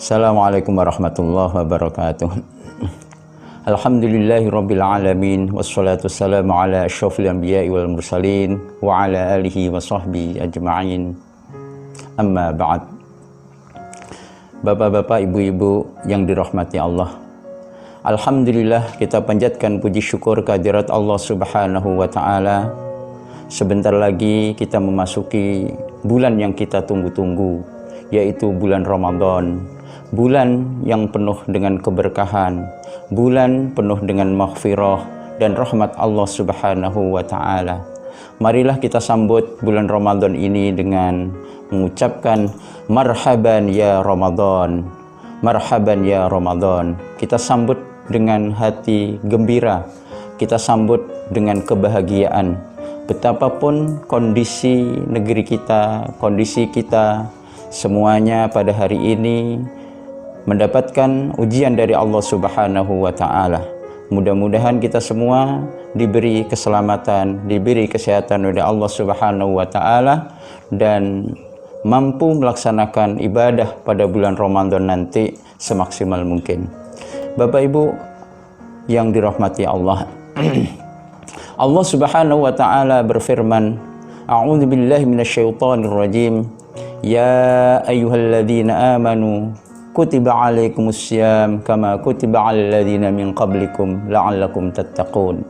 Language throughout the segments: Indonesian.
Assalamualaikum warahmatullahi wabarakatuh. Alhamdulillahirabbil alamin wassalatu wassalamu ala asyrofil anbiya'i wal mursalin wa ala alihi wa sahbihi ajma'in. Amma ba'd. Bapak-bapak, ibu-ibu yang dirahmati Allah, alhamdulillah kita panjatkan puji syukur kehadirat Allah Subhanahu wa taala. Sebentar lagi kita memasuki bulan yang kita tunggu-tunggu, yaitu bulan Ramadan. Bulan yang penuh dengan keberkahan, bulan penuh dengan maghfirah dan rahmat Allah Subhanahu wa taala. Marilah kita sambut bulan Ramadan ini dengan mengucapkan marhaban ya Ramadan. Marhaban ya Ramadan. Kita sambut dengan hati gembira. Kita sambut dengan kebahagiaan. Betapapun kondisi negeri kita, kondisi kita, semuanya pada hari ini mendapatkan ujian dari Allah Subhanahu wa taala. Mudah-mudahan kita semua diberi keselamatan, diberi kesehatan oleh Allah Subhanahu wa taala dan mampu melaksanakan ibadah pada bulan Ramadan nanti semaksimal mungkin. Bapak Ibu yang dirahmati Allah. Allah Subhanahu wa taala berfirman, A'udzu billahi minasyaitonir rajim. Ya ayyuhalladzina amanu kutiba alaikumussyam kama kutiba alal ladzina min qablikum la'allakum tattaqun.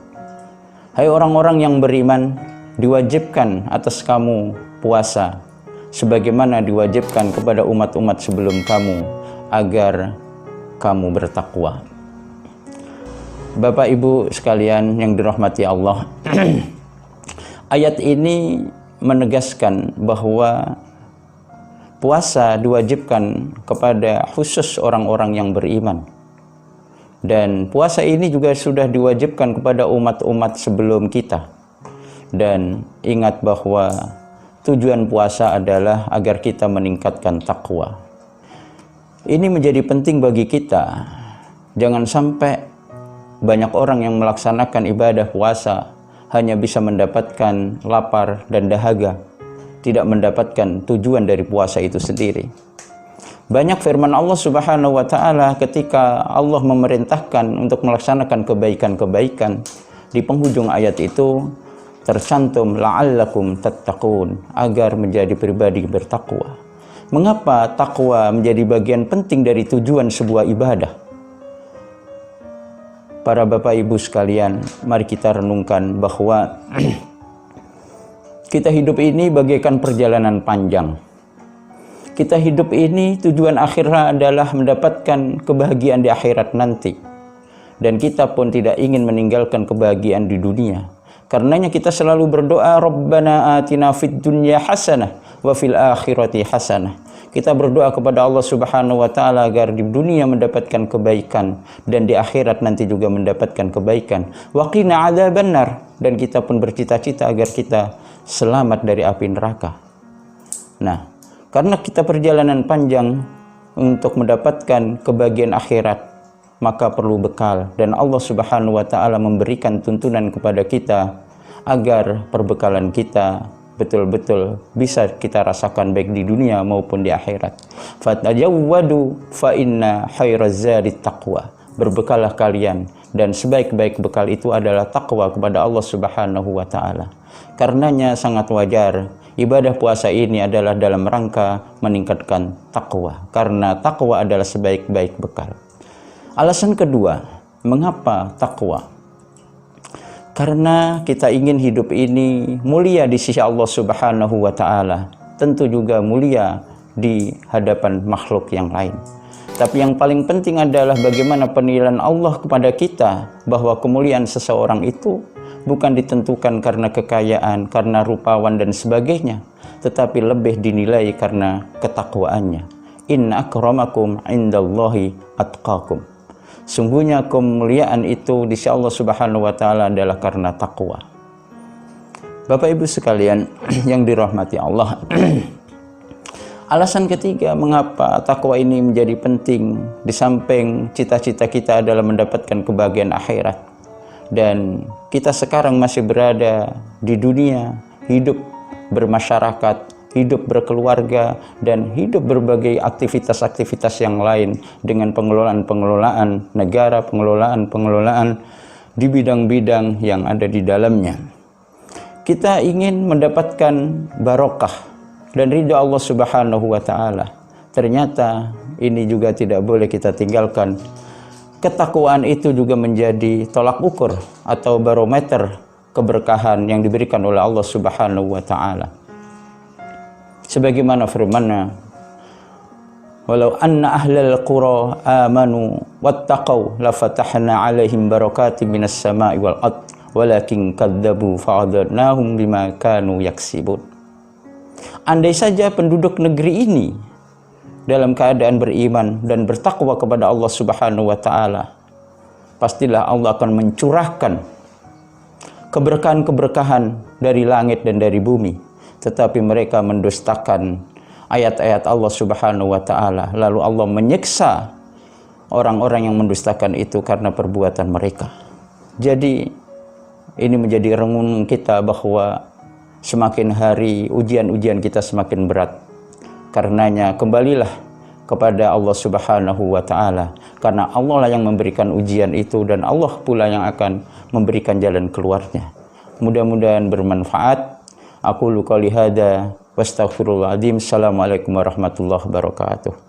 Hai orang-orang yang beriman, diwajibkan atas kamu puasa sebagaimana diwajibkan kepada umat-umat sebelum kamu agar kamu bertakwa. Bapak Ibu sekalian yang dirahmati Allah, ayat ini menegaskan bahwa puasa diwajibkan kepada khusus orang-orang yang beriman. Dan puasa ini juga sudah diwajibkan kepada umat-umat sebelum kita. Dan ingat bahwa tujuan puasa adalah agar kita meningkatkan takwa. Ini menjadi penting bagi kita. Jangan sampai banyak orang yang melaksanakan ibadah puasa hanya bisa mendapatkan lapar dan dahaga, tidak mendapatkan tujuan dari puasa itu sendiri. Banyak firman Allah Subhanahu wa taala ketika Allah memerintahkan untuk melaksanakan kebaikan-kebaikan, di penghujung ayat itu tercantum la'allakum tattaqun, agar menjadi pribadi bertakwa. Mengapa takwa menjadi bagian penting dari tujuan sebuah ibadah? Para Bapak Ibu sekalian, mari kita renungkan bahwa kita hidup ini bagaikan perjalanan panjang. Kita hidup ini tujuan akhirnya adalah mendapatkan kebahagiaan di akhirat nanti. Dan kita pun tidak ingin meninggalkan kebahagiaan di dunia. Karenanya kita selalu berdoa, Rabbana atina fid dunya hasanah wa fil akhirati hasanah. Kita berdoa kepada Allah Subhanahu wa taala agar di dunia mendapatkan kebaikan dan di akhirat nanti juga mendapatkan kebaikan. Wa qina adzabannar, dan kita pun bercita-cita agar kita selamat dari api neraka. Nah, karena kita perjalanan panjang untuk mendapatkan kebahagiaan akhirat, maka perlu bekal, dan Allah Subhanahu wa taala memberikan tuntunan kepada kita agar perbekalan kita betul-betul bisa kita rasakan baik di dunia maupun di akhirat. Fatajawwadu fa inna khairaz zadi taqwa. Berbekalah kalian, dan sebaik-baik bekal itu adalah takwa kepada Allah Subhanahu wa taala. Karenanya sangat wajar ibadah puasa ini adalah dalam rangka meningkatkan takwa, karena takwa adalah sebaik-baik bekal. Alasan kedua, mengapa takwa? Karena kita ingin hidup ini mulia di sisi Allah Subhanahu wa taala, tentu juga mulia di hadapan makhluk yang lain. Tapi yang paling penting adalah bagaimana penilaian Allah kepada kita, bahwa kemuliaan seseorang itu bukan ditentukan karena kekayaan, karena rupawan dan sebagainya, tetapi lebih dinilai karena ketakwaannya. Inna akramakum indallahi atqakum. Sungguhnya kemuliaan itu di sisi Allah Subhanahu wa taala adalah karena takwa. Bapak Ibu sekalian yang dirahmati Allah. Alasan ketiga mengapa takwa ini menjadi penting, di samping cita-cita kita adalah mendapatkan kebahagiaan akhirat. Dan kita sekarang masih berada di dunia, hidup bermasyarakat, hidup berkeluarga, dan hidup berbagai aktivitas-aktivitas yang lain dengan pengelolaan-pengelolaan negara, pengelolaan-pengelolaan di bidang-bidang yang ada di dalamnya. Kita ingin mendapatkan barokah dan ridha Allah Subhanahu wa Ta'ala. Ternyata ini juga tidak boleh kita tinggalkan. Ketakwaan itu juga menjadi tolak ukur atau barometer keberkahan yang diberikan oleh Allah Subhanahu wa Ta'ala. Sebagaimana firman-Nya, walau anna ahlal qura amanu wattaqau lafatahna alaihim barakatim minas sama'i wal ard walakin kadzabu fa'adnahum bima kanu yaksibun. Andai saja penduduk negeri ini dalam keadaan beriman dan bertakwa kepada Allah Subhanahu wa Ta'ala, pastilah Allah akan mencurahkan keberkahan-keberkahan dari langit dan dari bumi. Tetapi mereka mendustakan ayat-ayat Allah Subhanahu wa Ta'ala. Lalu Allah menyiksa orang-orang yang mendustakan itu karena perbuatan mereka. Jadi ini menjadi renungan kita bahwa semakin hari ujian-ujian kita semakin berat. Karenanya kembalilah kepada Allah Subhanahu wa Ta'ala, karena Allah lah yang memberikan ujian itu dan Allah pula yang akan memberikan jalan keluarnya. Mudah-mudahan bermanfaat. Aku qouli hadza wastaghfirullahaladzim. Assalamualaikum warahmatullahi wabarakatuh.